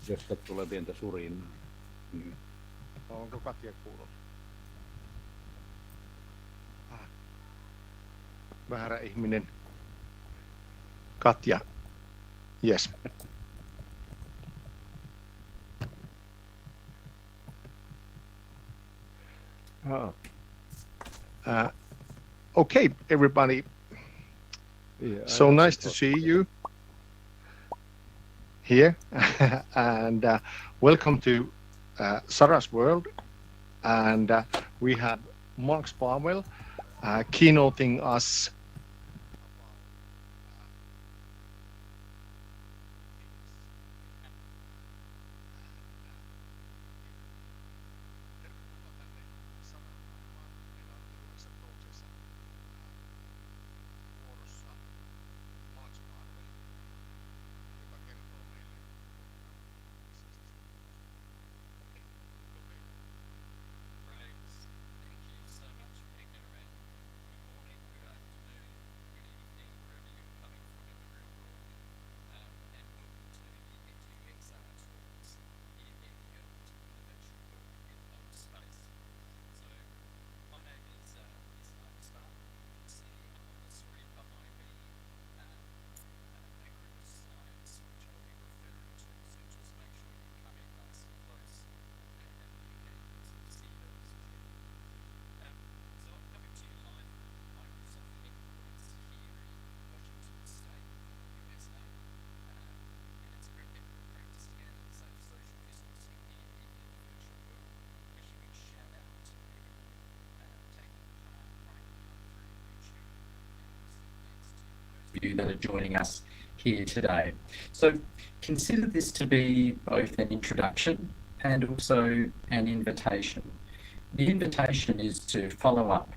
Josta tulee pientä surinaa. Onko Katja kuulunut? Väärä ihminen. Katja. Yes. Okay, everybody. Yeah, So nice to see you here, and welcome to Sarah's World. And we have Mark Sparwell keynoting us. You that are joining us here today. So consider this to be both an introduction and also an invitation. The invitation is to follow up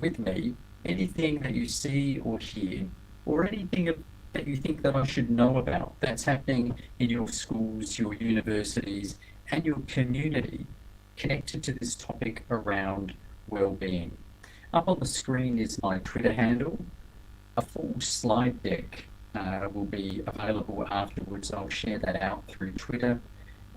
with me anything that you see or hear, or anything that you think that I should know about that's happening in your schools, your universities, and your community connected to this topic around well-being. Up on the screen is my Twitter handle. A full slide deck will be available afterwards. I'll share that out through Twitter,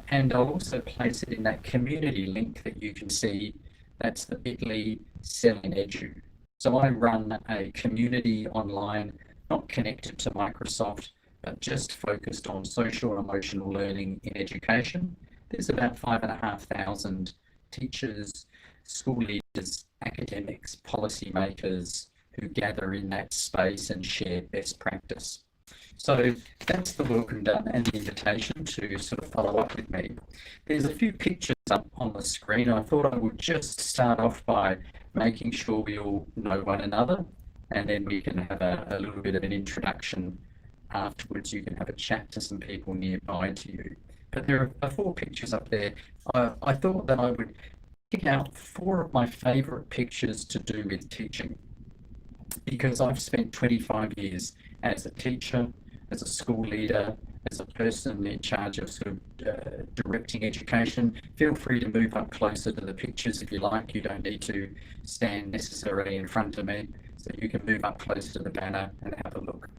and I'll also place it in that community link that you can see. That's the bit.ly/edu. So I run a community online, not connected to Microsoft, but just focused on social emotional learning in education. There's about 5,500 teachers, school leaders, academics, policymakers, who gather in that space and share best practice. So that's the welcome done and the invitation to sort of follow up with me. There's a few pictures up on the screen. I thought I would just start off by making sure we all know one another, and then we can have a little bit of an introduction afterwards. You can have a chat to some people nearby to you. But there are 4 pictures up there. I thought that I would pick out 4 of my favourite pictures to do with teaching, because I've spent 25 years as a teacher, as a school leader, as a person in charge of sort of directing education. Feel free to move up closer to the pictures if you like. You don't need to stand necessarily in front of me, so you can move up closer to the banner and have a look.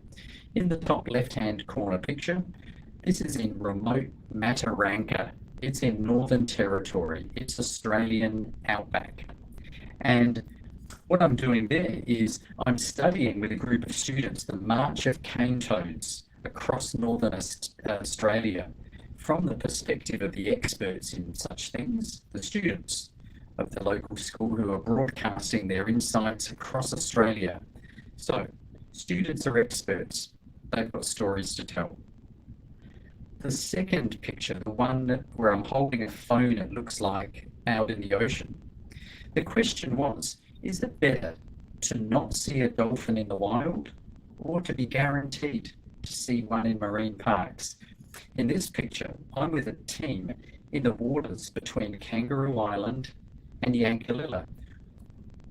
In the top left-hand corner picture, this is in remote KARANGA. It's in Northern Territory. It's Australian outback. And what I'm doing there is I'm studying with a group of students the march of cane toads across northern Australia from the perspective of the experts in such things, the students of the local school who are broadcasting their insights across Australia. So students are experts. They've got stories to tell. The second picture, the one where I'm holding a phone, it looks like, out in the ocean. The question was, is it better to not see a dolphin in the wild or to be guaranteed to see one in marine parks? In this picture, I'm with a team in the waters between Kangaroo Island and Yankalilla.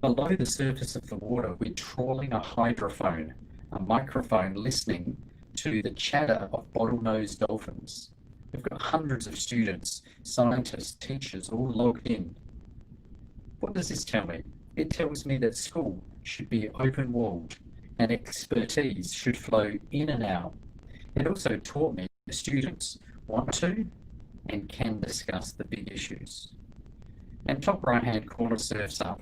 Below the surface of the water, we're trawling a hydrophone, a microphone listening to the chatter of bottlenose dolphins. We've got hundreds of students, scientists, teachers, all logged in. What does this tell me? It tells me that school should be open-walled and expertise should flow in and out. It also taught me the students want to and can discuss the big issues. And top right-hand corner surfs up.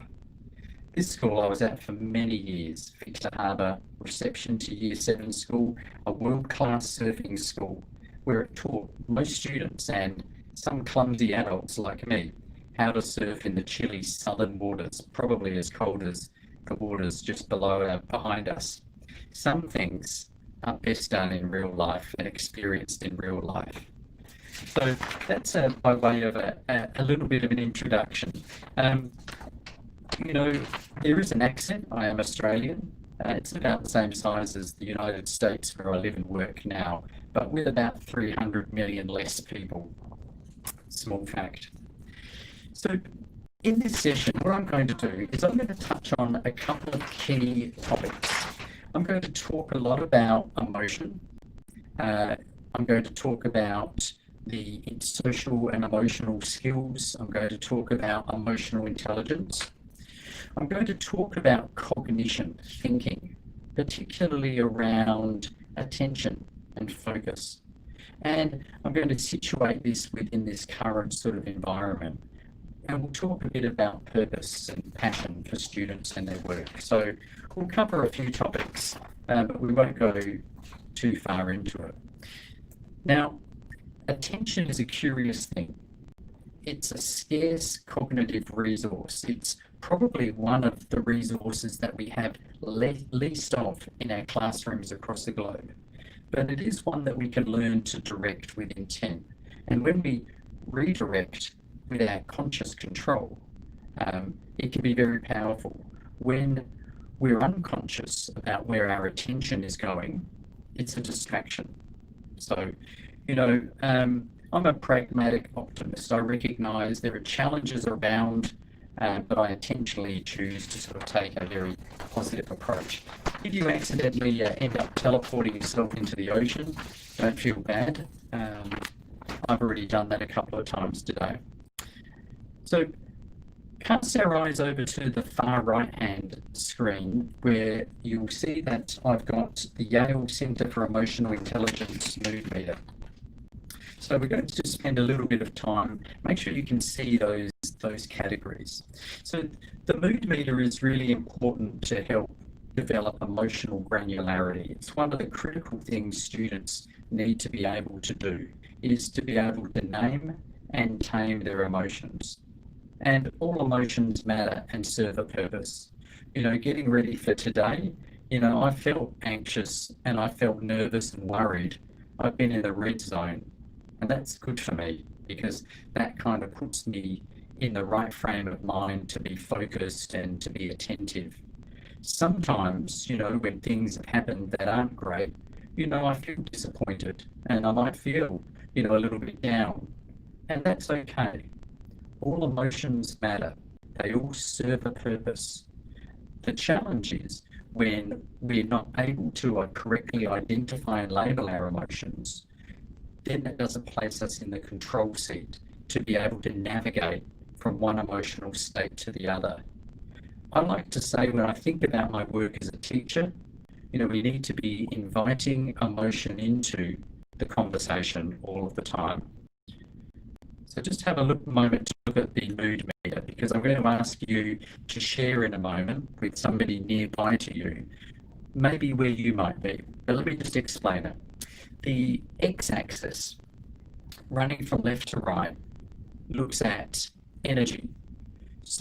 This school I was at for many years, Victor Harbour, reception to Year 7 school, a world-class surfing school where it taught most students and some clumsy adults like me how to surf in the chilly southern waters, probably as cold as the waters just behind us. Some things are best done in real life and experienced in real life. So that's by way of a little bit of an introduction. You know, there is an accent. I am Australian. It's about the same size as the United States where I live and work now, but with about 300 million less people. Small fact. So in this session, what I'm going to do is I'm going to touch on a couple of key topics. I'm going to talk a lot about emotion. I'm going to talk about the social and emotional skills. I'm going to talk about emotional intelligence. I'm going to talk about cognition, thinking, particularly around attention and focus. And I'm going to situate this within this current sort of environment. And we'll talk a bit about purpose and passion for students and their work. So we'll cover a few topics, but we won't go too far into it. Now, attention is a curious thing. It's a scarce cognitive resource. It's probably one of the resources that we have least of in our classrooms across the globe. But it is one that we can learn to direct with intent. And when we redirect with our conscious control, it can be very powerful. When we're unconscious about where our attention is going, it's a distraction. So, you know, I'm a pragmatic optimist. I recognize there are challenges around, but I intentionally choose to sort of take a very positive approach. If you accidentally end up teleporting yourself into the ocean, don't feel bad. I've already done that a couple of times today. So cast our eyes over to the far right-hand screen where you'll see that I've got the Yale Centre for Emotional Intelligence mood meter. So we're going to just spend a little bit of time, make sure you can see those categories. So the mood meter is really important to help develop emotional granularity. It's one of the critical things students need to be able to do, is to be able to name and tame their emotions. And all emotions matter and serve a purpose. You know, getting ready for today, you know, I felt anxious and I felt nervous and worried. I've been in the red zone, and that's good for me because that kind of puts me in the right frame of mind to be focused and to be attentive. Sometimes, you know, when things have happened that aren't great, you know, I feel disappointed and I might feel, you know, a little bit down, and that's okay. All emotions matter. They all serve a purpose. The challenge is when we're not able to correctly identify and label our emotions, then that doesn't place us in the control seat to be able to navigate from one emotional state to the other. I like to say when I think about my work as a teacher, you know, we need to be inviting emotion into the conversation all of the time. So just have a moment to look at the mood meter, because I'm going to ask you to share in a moment with somebody nearby to you, maybe where you might be. But let me just explain it. The x-axis, running from left to right, looks at energy.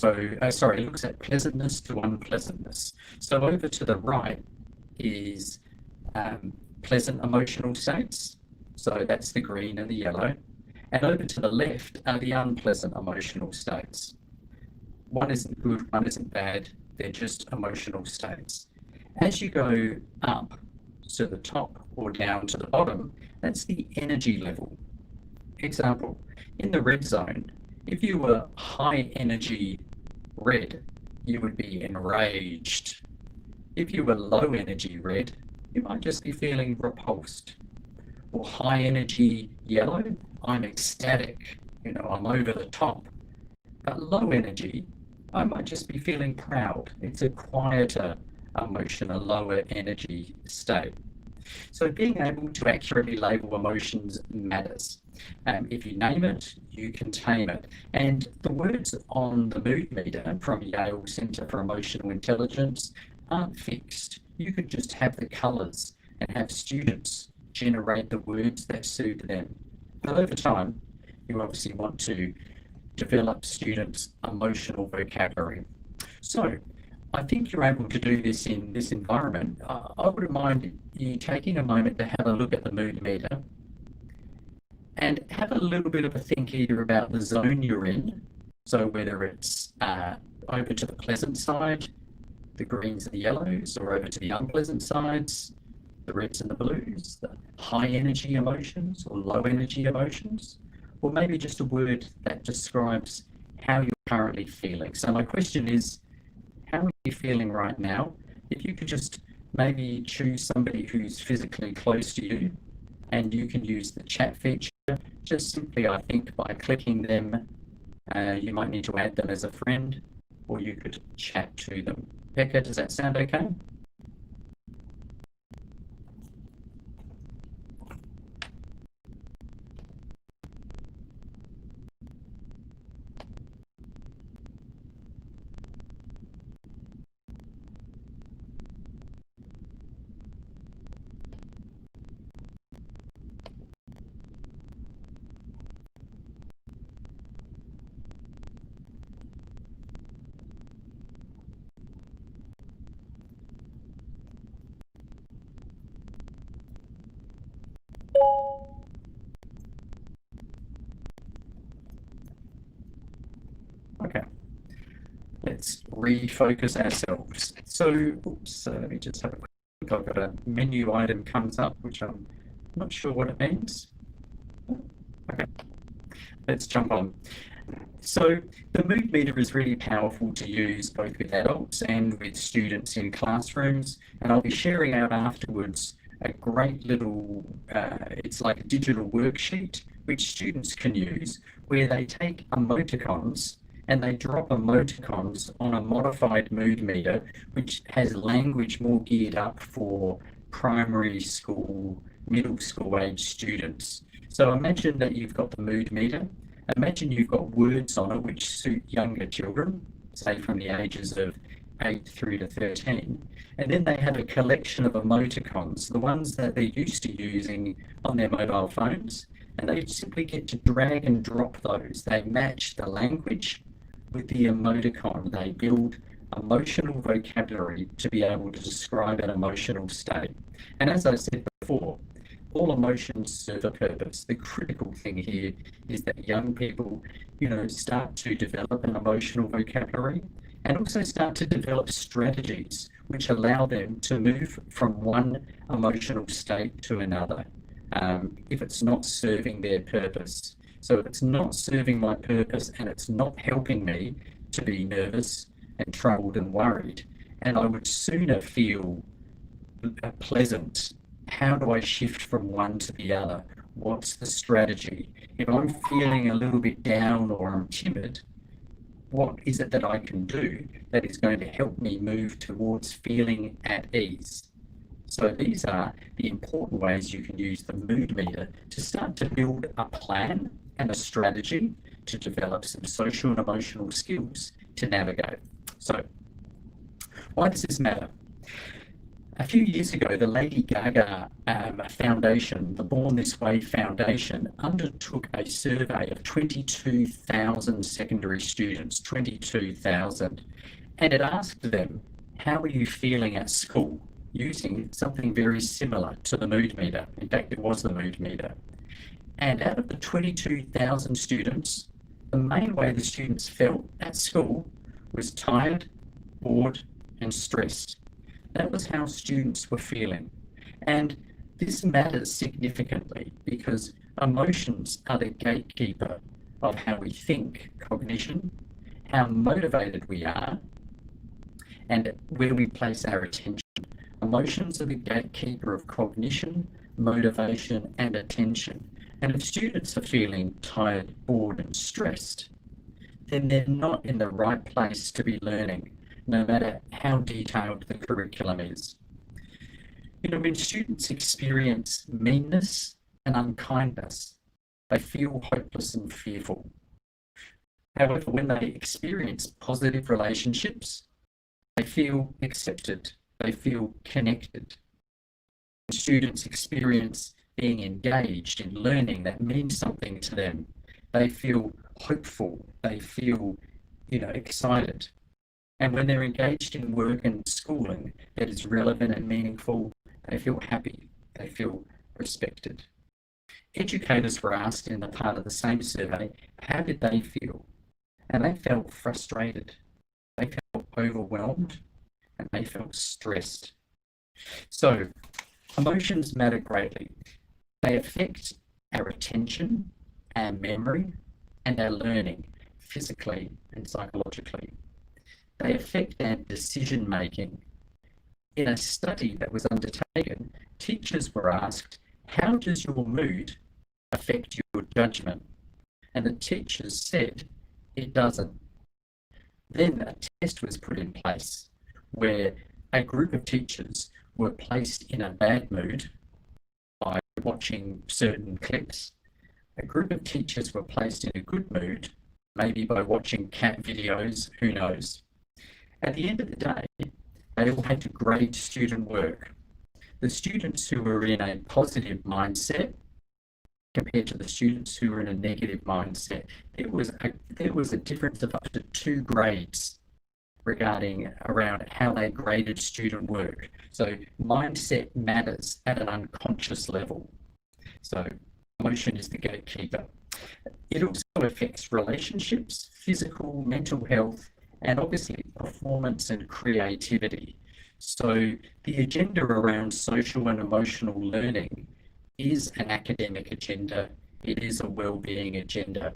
Looks at pleasantness to unpleasantness. So over to the right is pleasant emotional states. So that's the green and the yellow. And over to the left are the unpleasant emotional states. One isn't good, one isn't bad, they're just emotional states. As you go up to the top or down to the bottom, that's the energy level. Example, in the red zone, if you were high energy red, you would be enraged. If you were low energy red, you might just be feeling repulsed. Or high energy yellow, I'm ecstatic, you know, I'm over the top. But low energy, I might just be feeling proud. It's a quieter emotion, a lower energy state. So being able to accurately label emotions matters. If you name it, you can tame it. And the words on the mood meter from Yale Centre for Emotional Intelligence aren't fixed. You could just have the colours and have students generate the words that suit them. But over time, you obviously want to develop students' emotional vocabulary. So I think you're able to do this in this environment. I wouldn't mind you taking a moment to have a look at the mood meter and have a little bit of a think either about the zone you're in, so whether it's over to the pleasant side, the greens and the yellows, or over to the unpleasant sides, the reds and the blues, the high energy emotions or low energy emotions, or maybe just a word that describes how you're currently feeling. So my question is, how are you feeling right now? If you could just maybe choose somebody who's physically close to you, and you can use the chat feature, just simply, I think, by clicking them. You might need to add them as a friend, or you could chat to them. Becca, does that sound okay? Okay, let's refocus ourselves. So, let me just have a quick look. I've got a menu item comes up, which I'm not sure what it means. Okay, let's jump on. So the mood meter is really powerful to use both with adults and with students in classrooms, and I'll be sharing out afterwards a great little, it's like a digital worksheet which students can use, where they take emoticons and they drop emoticons on a modified mood meter, which has language more geared up for primary school, middle school age students. So imagine that you've got the mood meter. Imagine you've got words on it which suit younger children, say from the ages of 8 through to 13, and then they have a collection of emoticons, the ones that they're used to using on their mobile phones, and they simply get to drag and drop those. They match the language with the emoticon. They build emotional vocabulary to be able to describe an emotional state. And as I said before, all emotions serve a purpose. The critical thing here is that young people, start to develop an emotional vocabulary and also start to develop strategies which allow them to move from one emotional state to another if it's not serving their purpose. So if it's not serving my purpose and it's not helping me to be nervous and troubled and worried, and I would sooner feel pleasant. How do I shift from one to the other? What's the strategy? If I'm feeling a little bit down or I'm timid, what is it that I can do that is going to help me move towards feeling at ease? So these are the important ways you can use the mood meter to start to build a plan and a strategy to develop some social and emotional skills to navigate. So why does this matter? A few years ago, the Lady Gaga Foundation, the Born This Way Foundation, undertook a survey of 22,000 secondary students, 22,000, and it asked them, how are you feeling at school? Using something very similar to the mood meter. In fact, it was the mood meter. And out of the 22,000 students, the main way the students felt at school was tired, bored, and stressed. That was how students were feeling. And this matters significantly because emotions are the gatekeeper of how we think, cognition, how motivated we are, and where we place our attention. Emotions are the gatekeeper of cognition, motivation, and attention. And if students are feeling tired, bored, and stressed, then they're not in the right place to be learning, no matter how detailed the curriculum is. You know, when students experience meanness and unkindness, they feel hopeless and fearful. However, when they experience positive relationships, they feel accepted, they feel connected. When students experience being engaged in learning that means something to them, they feel hopeful, they feel, excited. And when they're engaged in work and schooling that is relevant and meaningful, they feel happy, they feel respected. Educators were asked in the part of the same survey, how did they feel? And they felt frustrated, they felt overwhelmed, and they felt stressed. So, emotions matter greatly. They affect our attention, our memory, and our learning, physically and psychologically. They affect our decision making. In a study that was undertaken, teachers were asked, how does your mood affect your judgment? And the teachers said, it doesn't. Then a test was put in place where a group of teachers were placed in a bad mood by watching certain clips. A group of teachers were placed in a good mood, maybe by watching cat videos, who knows. At the end of the day, they all had to grade student work. The students who were in a positive mindset compared to the students who were in a negative mindset, there was a difference of up to 2 grades around how they graded student work. So mindset matters at an unconscious level. So emotion is the gatekeeper. It also affects relationships, physical, mental health, and obviously performance and creativity. So the agenda around social and emotional learning is an academic agenda. It is a well-being agenda.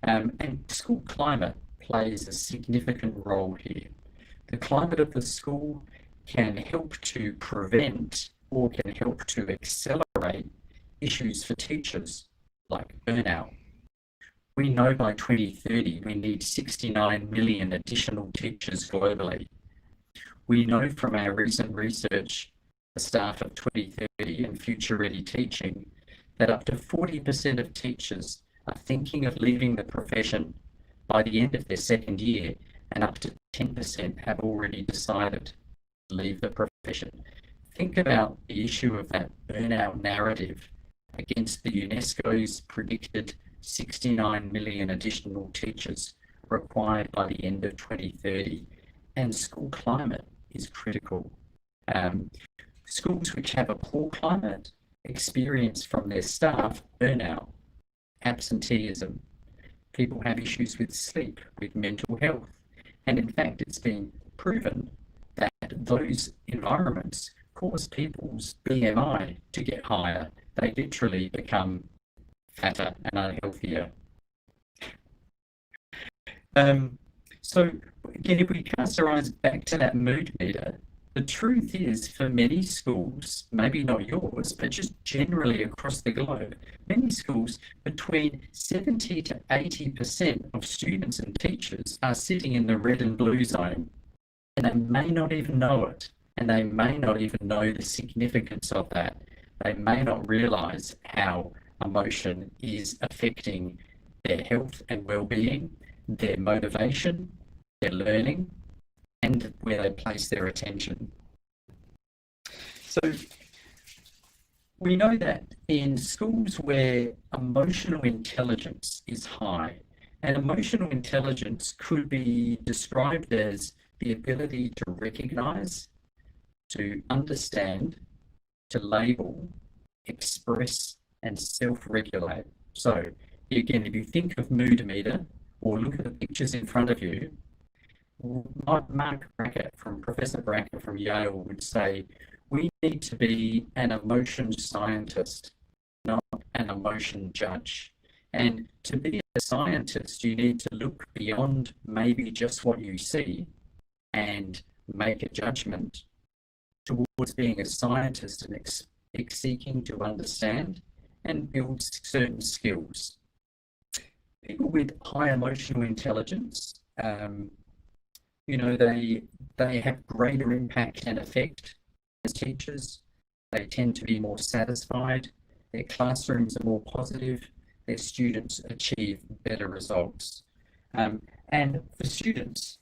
And school climate plays a significant role here. The climate of the school can help to prevent or can help to accelerate issues for teachers like burnout. We know by 2030 we need 69 million additional teachers globally. We know from our recent research, the staff of 2030 and future ready teaching, that up to 40% of teachers are thinking of leaving the profession by the end of their second year, and up to 10% have already decided to leave the profession. Think about the issue of that burnout narrative against the UNESCO's predicted 69 million additional teachers required by the end of 2030, and school climate is critical. Schools which have a poor climate experience from their staff burnout, absenteeism. People have issues with sleep, with mental health, and in fact it's been proven that those environments cause people's BMI to get higher. They literally become fatter and unhealthier. So again, if we cast our eyes back to that mood meter, the truth is for many schools, maybe not yours, but just generally across the globe, many schools, between 70 to 80% of students and teachers are sitting in the red and blue zone, and they may not even know it, and they may not even know the significance of that. They may not realize how emotion is affecting their health and well-being, their motivation, their learning, and where they place their attention. So we know that in schools where emotional intelligence is high, and emotional intelligence could be described as the ability to recognize, to understand, to label, express, and self-regulate. So again, if you think of mood meter or look at the pictures in front of you, Mark Brackett, Professor Brackett from Yale, would say, we need to be an emotion scientist, not an emotion judge. And to be a scientist, you need to look beyond maybe just what you see and make a judgment towards being a scientist and seeking to understand and build certain skills. People with high emotional intelligence, they have greater impact and effect as teachers. They tend to be more satisfied, their classrooms are more positive, their students achieve better results. And for students,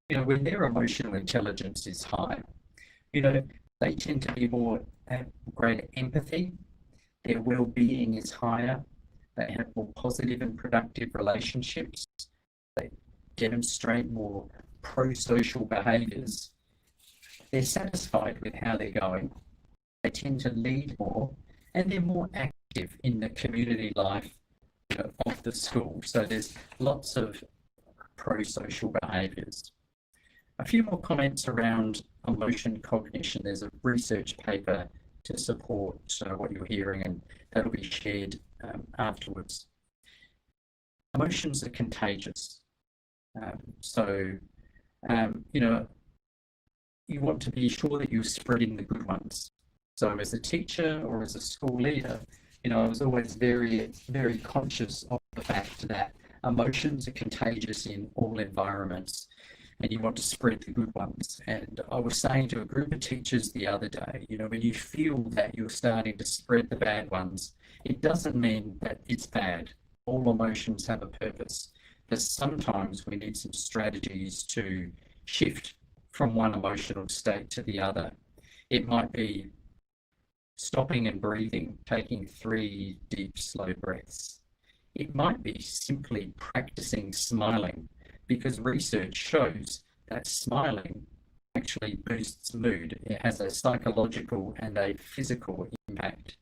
when their emotional intelligence is high, they tend to be have greater empathy, their well-being is higher, they have more positive and productive relationships, they demonstrate more pro-social behaviours, they're satisfied with how they're going, they tend to lead more, and they're more active in the community life of the school. So there's lots of pro-social behaviours. A few more comments around emotion cognition. There's a research paper to support what you're hearing, and that'll be shared afterwards. Emotions are contagious. You want to be sure that you're spreading the good ones. So as a teacher or as a school leader, I was always very, very conscious of the fact that emotions are contagious in all environments, and you want to spread the good ones. And I was saying to a group of teachers the other day, when you feel that you're starting to spread the bad ones, it doesn't mean that it's bad. All emotions have a purpose. But sometimes we need some strategies to shift from one emotional state to the other. It might be stopping and breathing, taking 3 deep, slow breaths. It might be simply practicing smiling, because research shows that smiling actually boosts mood. It has a psychological and a physical impact.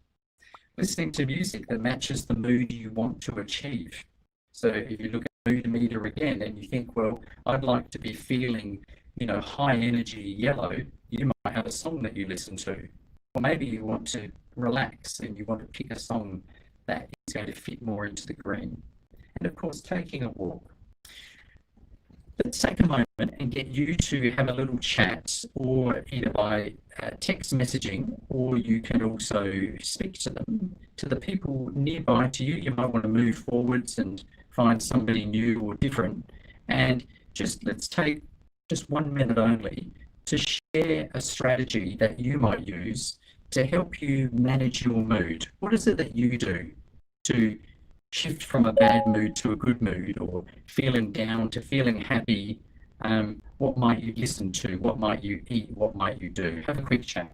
Listening to music that matches the mood you want to achieve. So if you look at mood meter again and you think, well, I'd like to be feeling, high energy yellow, you might have a song that you listen to. Or maybe you want to relax and you want to pick a song that is going to fit more into the green. And of course, taking a walk. Let's take a moment and get you to have a little chat, or either by text messaging, or you can also speak to them, to the people nearby to you. You might want to move forwards and find somebody new or different. And let's take just 1 minute only to share a strategy that you might use to help you manage your mood. What is it that you do to shift from a bad mood to a good mood, or feeling down to feeling happy? What might you listen to? What might you eat? What might you do? Have a quick chat.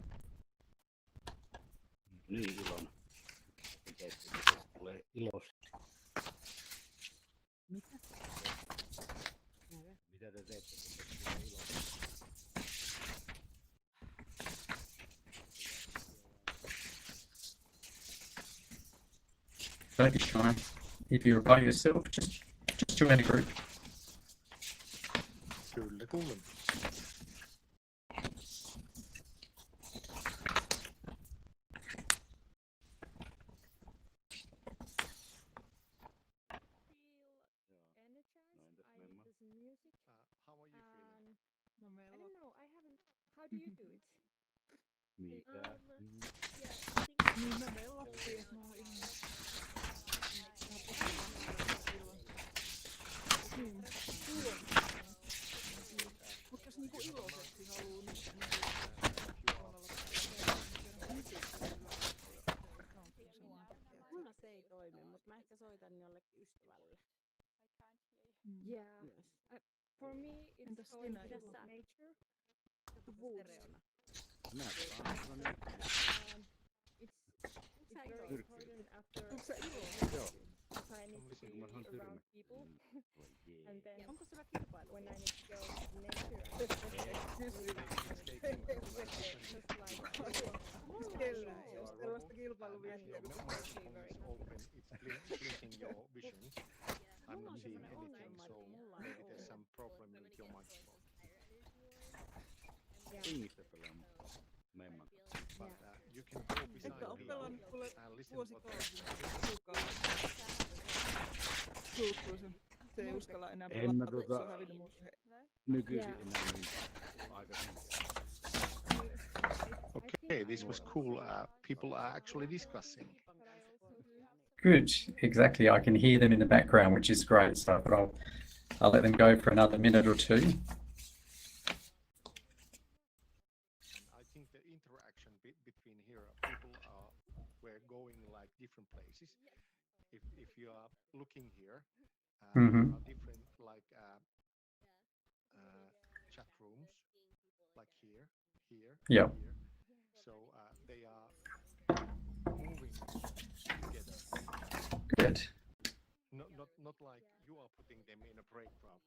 Niin Ilona. Tulee ilosta. Mitä? Mitä te teette, kun tulee ilosta? Don't be shy. If you're by yourself, just join a group. Kyllä, kuulen. How are you feeling? I don't know. I haven't. How do you do it? Mikä? Niin me mellattiin, että mä oon ihan Mutta jos niinku iloisesti haluu nyt Mulla se ei toimi, mutta mä ehkä soitan jollekin ystävälle. Yeah. For me, it's going to nature. The woods. Minä saan. It's very important after Joo. if I need to be around people. And then Onko sulla kilpailu? when I need to go to nature, Kyllä, jos sellaista kilpailuviestiä. It's blinking your vision. I'm not seeing anything, so maybe there's some problem with your microphone. Ingistä pelaamaan. Memman. But you can go beside Että on me pelannut kuule and listen what vuosikausia. Suuttuu sen. Se ei uskalla enää En mä pelata, se on hävinnyt mun se. Nykyisin enää niin aikaisemmin. Okay, this was cool. People are actually discussing. Good, exactly. I can hear them in the background, which is great. So I thought I'll let them go for another minute or two. I think the interaction between here we're going like different places. If you are looking here, Mm-hmm. there are different like chat rooms, like here, Yeah. here. So they are moving together. Good. Not like you are putting them in a break room,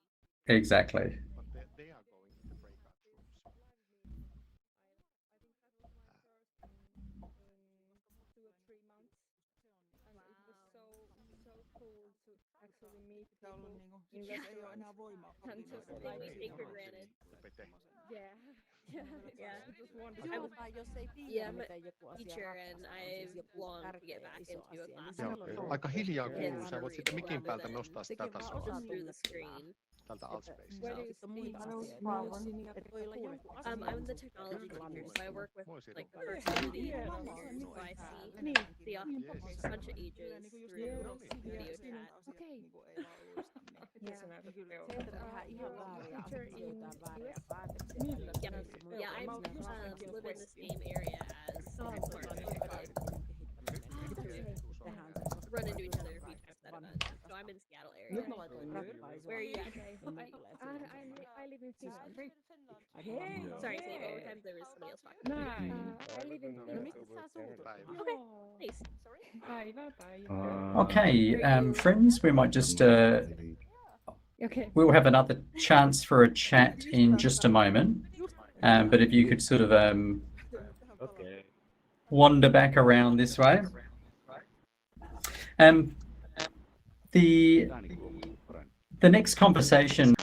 Exactly. but they are going in the breakout rooms. In 2 or 3 months, and it was so cool to actually meet people, investors, and just Something we take for Humanizing granted. BETT. yeah, Yeah. it was wonderful. Yeah, I'm a teacher and I long to get back into a classroom. Joo, aika hiljaa Kids kuuluu. Sä for voit sitten real mikin rather päältä than nostaa sitä tasoa just through the screen. tältä Altspacesta. Where do you speak? I'm the technology teacher, so I work with Moi Siru. like the first year of the year. So I see the bunch of ages through video chat. Okay. Yeah. Teacher in US. Yeah, I live in the same area as Salzburg. Run into each other a few times at events. So I'm in Seattle area. Where are you at? I live in Finland. Sorry, say it one more time. There was somebody else talking. No, I live in Finland. Päivä. Okay, nice. Okay, friends, we might just Okay. we'll have another chance for a chat in just a moment. But if you could sort of Okay. wander back around this way. The next conversation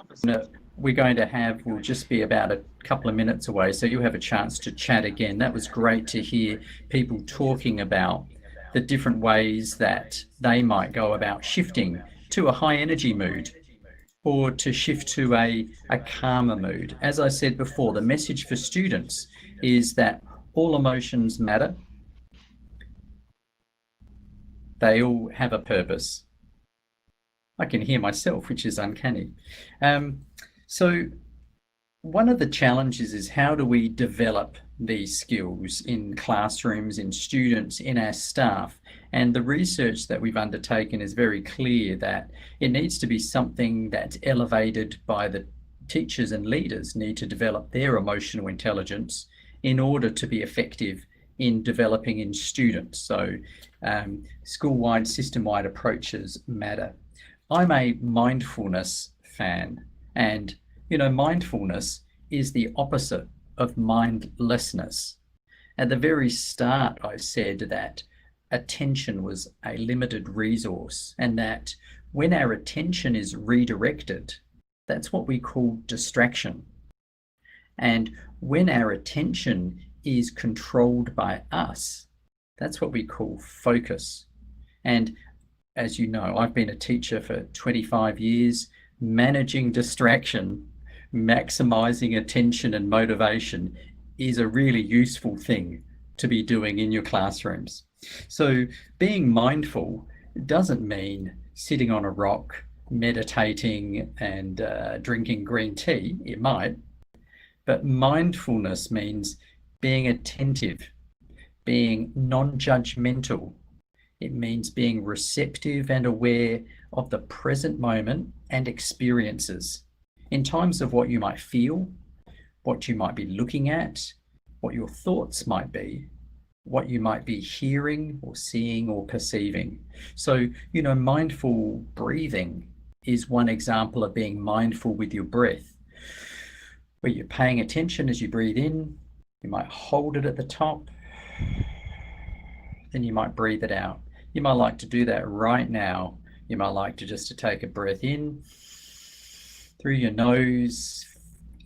we're going to have will just be about a couple of minutes away, so you'll have a chance to chat again. That was great to hear people talking about the different ways that they might go about shifting to a high energy mood or to shift to a calmer mood. As I said before, the message for students is that all emotions matter. They all have a purpose. I can hear myself, which is uncanny. So one of the challenges is, how do we develop these skills in classrooms, in students, in our staff? And the research that we've undertaken is very clear that it needs to be something that's elevated by the teachers and leaders need to develop their emotional intelligence in order to be effective in developing in students. So school-wide, system-wide approaches matter. I'm a mindfulness fan, and mindfulness is the opposite of mindlessness. At the very start, I said that attention was a limited resource, and that when our attention is redirected, that's what we call distraction. And when our attention is controlled by us, that's what we call focus. And as you know, I've been a teacher for 25 years. Managing distraction, maximizing attention and motivation is a really useful thing to be doing in your classrooms. So being mindful doesn't mean sitting on a rock, meditating and drinking green tea. It might, but mindfulness means being attentive, being non-judgmental. It means being receptive and aware of the present moment and experiences in times of what you might feel, what you might be looking at, what your thoughts might be, what you might be hearing or seeing or perceiving. So, mindful breathing is one example of being mindful with your breath, where you're paying attention as you breathe in. You might hold it at the top, then you might breathe it out. You might like to do that right now. You might like to just take a breath in through your nose,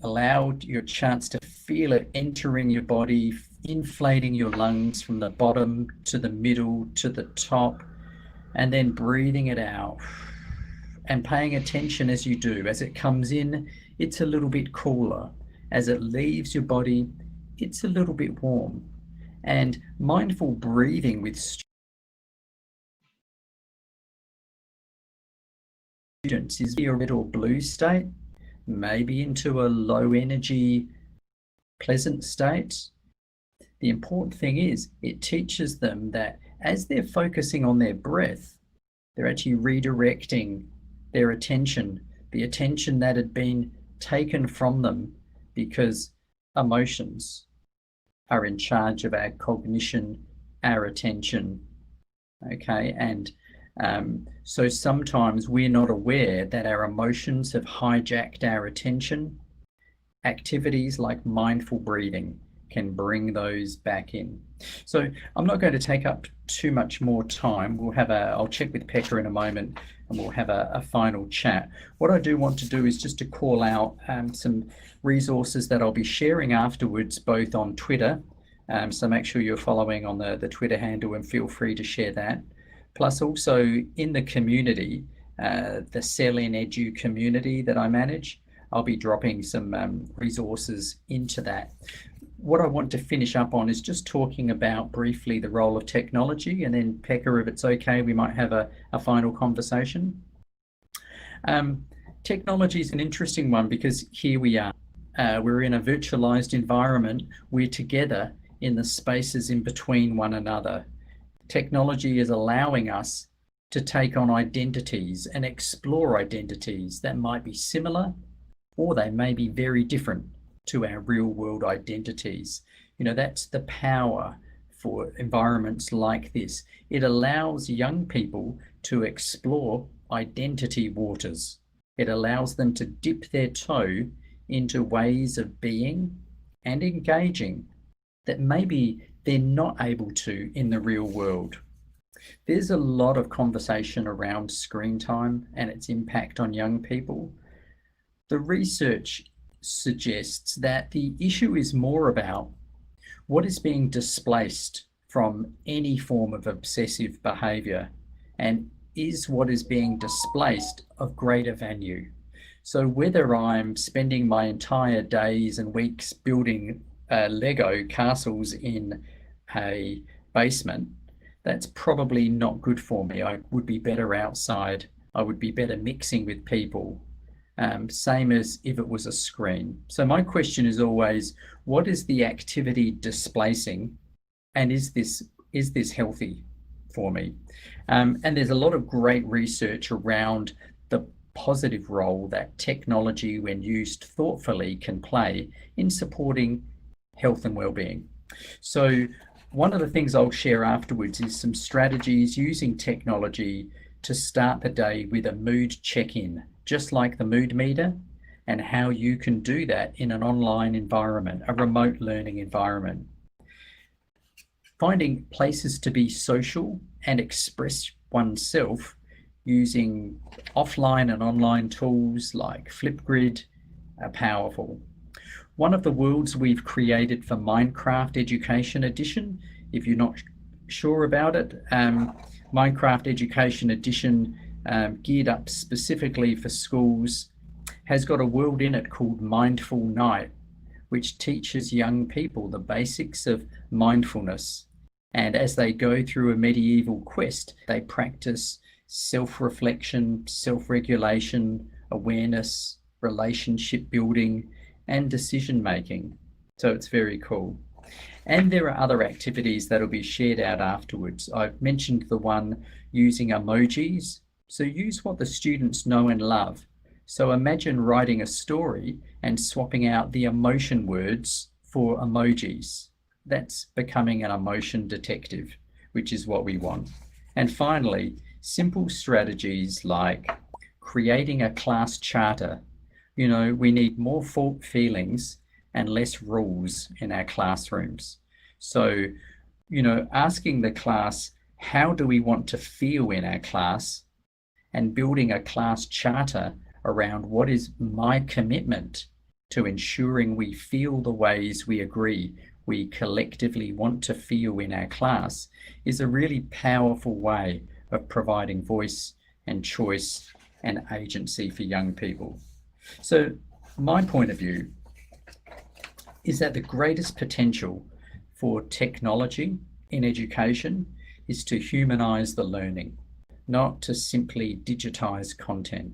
allow your chance to feel it entering your body, inflating your lungs from the bottom to the middle to the top, and then breathing it out and paying attention as you do. As it comes in, it's a little bit cooler. As it leaves your body, it's a little bit warm. And mindful breathing with students is a red or blue state, maybe into a low energy, pleasant state. the important thing is it teaches them that as they're focusing on their breath, they're actually redirecting their attention, the attention that had been taken from them because emotions are in charge of our cognition, our attention, okay? And so sometimes we're not aware that our emotions have hijacked our attention. Activities like mindful breathing can bring those back in. So I'm not going to take up too much more time. I'll check with Pekka in a moment and we'll have a final chat. What I do want to do is just to call out some resources that I'll be sharing afterwards, both on Twitter. So make sure you're following on the Twitter handle and feel free to share that. Plus also in the community, the SELN Edu community that I manage, I'll be dropping some resources into that. What I want to finish up on is just talking about briefly the role of technology, and then Pekka, if it's okay, we might have a final conversation. Technology is an interesting one because here we are. We're in a virtualized environment. We're together in the spaces in between one another. Technology is allowing us to take on identities and explore identities that might be similar, or they may be very different to our real world identities. You know, that's the power for environments like this. It allows young people to explore identity waters. It allows them to dip their toe into ways of being and engaging that maybe they're not able to in the real world. There's a lot of conversation around screen time and its impact on young people. The research suggests that the issue is more about what is being displaced from any form of obsessive behavior, and is what is being displaced of greater value. So whether I'm spending my entire days and weeks building Lego castles in a basement, that's probably not good for me. I would be better outside. I would be better mixing with people. Same as if it was a screen. So my question is always, what is the activity displacing, and is this healthy for me? And there's a lot of great research around the positive role that technology, when used thoughtfully, can play in supporting health and well-being. So one of the things I'll share afterwards is some strategies using technology to start the day with a mood check-in, just like the mood meter, and how you can do that in an online environment, a remote learning environment. Finding places to be social and express oneself using offline and online tools like Flipgrid are powerful. One of the worlds we've created for Minecraft Education Edition, if you're not sure about it, Minecraft Education Edition, geared up specifically for schools, has got a world in it called Mindful Night, which teaches young people the basics of mindfulness. And as they go through a medieval quest, they practice self-reflection, self-regulation, awareness, relationship building, and decision-making. So it's very cool. And there are other activities that will be shared out afterwards. I've mentioned the one using emojis. So use what the students know and love. So imagine writing a story and swapping out the emotion words for emojis. That's becoming an emotion detective, which is what we want. And finally, simple strategies like creating a class charter. You know, we need more feelings and less rules in our classrooms. So, you know, asking the class, how do we want to feel in our class, and building a class charter around what is my commitment to ensuring we feel the ways we agree we collectively want to feel in our class is a really powerful way of providing voice and choice and agency for young people. So my point of view is that the greatest potential for technology in education is to humanize the learning, not to simply digitize content.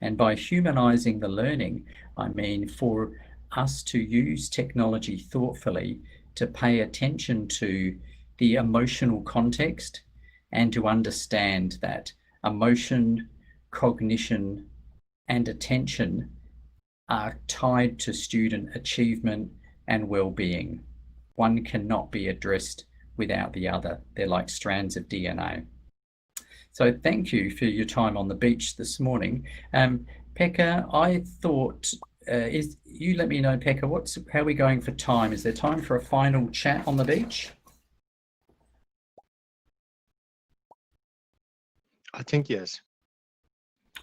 And by humanizing the learning, I mean for us to use technology thoughtfully to pay attention to the emotional context and to understand that emotion, cognition, and attention are tied to student achievement and well-being. One cannot be addressed without the other. They're like strands of DNA. So thank you for your time on the beach this morning. Pekka, I thought, you let me know, Pekka, how are we going for time? Is there time for a final chat on the beach? I think yes.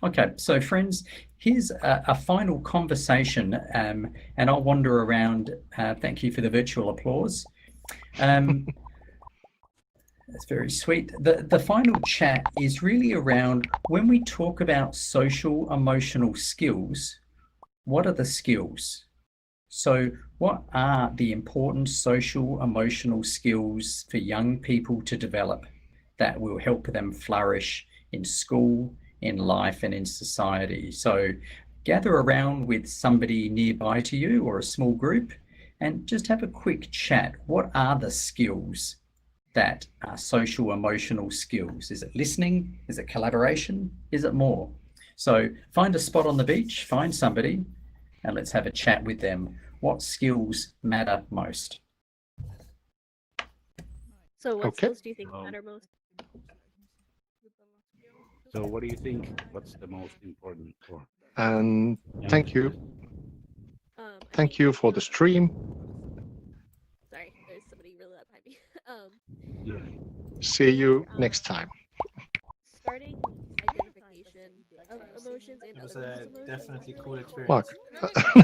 Okay, so friends, here's a final conversation, and I'll wander around. Thank you for the virtual applause. That's very sweet. The final chat is really around when we talk about social emotional skills, what are the skills? So what are the important social emotional skills for young people to develop that will help them flourish in school, in life, and in society? So gather around with somebody nearby to you or a small group and just have a quick chat. What are the skills that are social emotional skills? Is it listening? Is it collaboration? Is it more? So find a spot on the beach, find somebody, and let's have a chat with them. What skills matter most? So what Okay. skills do you think matter most? So what do you think? What's the most important for? And thank you. I Thank think you for the stream. Sorry, there's somebody really loud behind me. Yeah. See you next time. Starting identification of emotions and It was other a people's emotions definitely is cool really experience. Mark. important.